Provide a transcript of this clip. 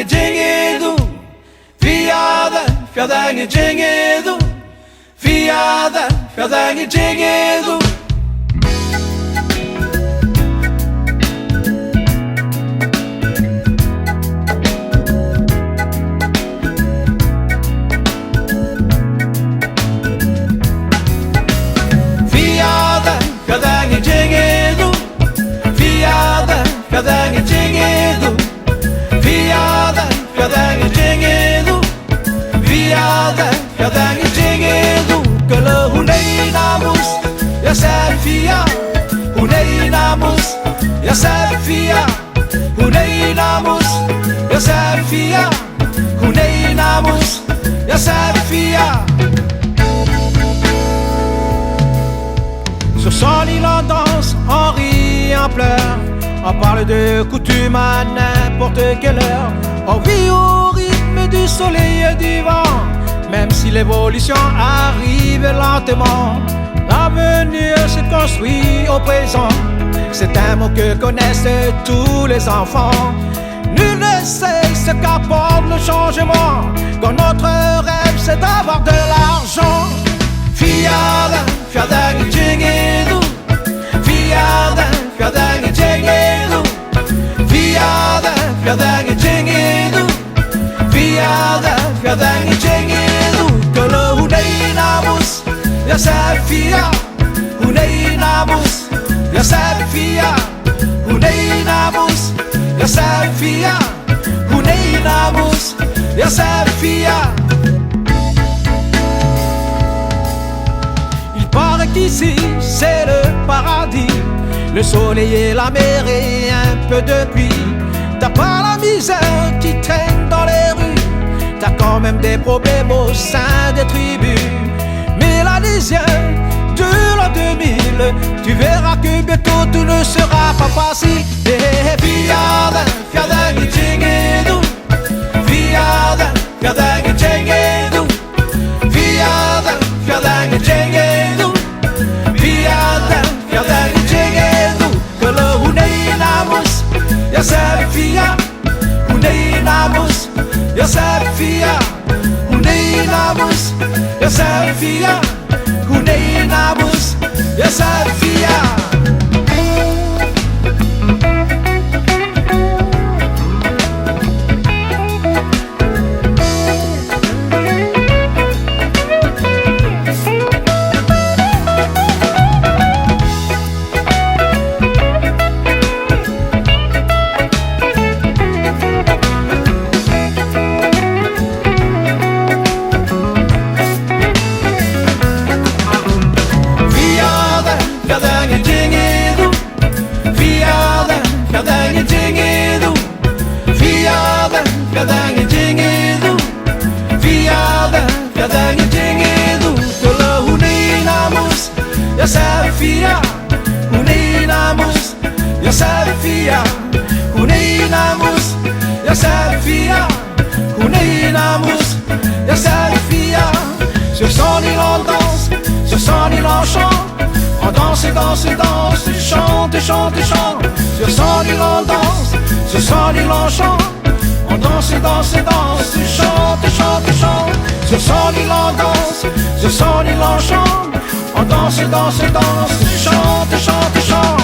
dinheiro, fiada, fiada dinheiro, fiada, fiada dinheiro. Fiada, fiada dinheiro, fiada, fiada dinheiro, fiada, fiada dinheiro, fiada, fiada dinheiro. Kalau hunay namus, ya Safia, hunay namus, ya Safia, hunay namus, ya Safia, hunay namus, ya Safia. Sur son île on danse, on rit, on pleure, on parle de coutumes à n'importe quelle heure. On vit au rythme du soleil et du vent, même si l'évolution arrive lentement. L'avenir se construit au présent, c'est un mot que connaissent tous les enfants. Nul ne sait ce qu'apporte le changement, quand notre rêve c'est d'avoir de l'argent. Fiada, fiada dinheiro, fiada, fiada dinheiro, fiada, fiada dinheiro, fiada, fiada dinheiro. Kalau hunay namus, ya Safia, hunay namus, ya Safia, hunay namus, ya Safia, hunay namus, ya Safia. Paraît qu'ici c'est le paradis, le soleil et la mer et un peu de pluie. T'as pas la misère qui traîne dans les rues, t'as quand même des problèmes au sein des tribus. Mais l'Alésien de l'an 2000, tu verras que bientôt tout ne sera pas facile. Fiada, fiada dinheiro, fiada, fiada dinheiro, fiada, fiada dinheiro, fiada, fiada dinheiro. Kalau hunay namus, ya Safia, hunay namus, ya Safia, hunay namus, ya Safia, hunay namus, ya Safia. Fiada dinheiro, fiada, fiada dinheiro. Kalau hunay namus, ya Safia, hunay namus, ya Safia, hunay namus, ya Safia, hunay namus, ya Safia. Sur son île on danse, sur son île on chante, on danse et danse et danse, et chante et chante et chante. Sur son île on danse, sur son île on chante, on danse et danse et danse, et chante et chante et chante. Sur son île on danse, sur son île on chante, on danse et danse et danse, et chante et chante et chante.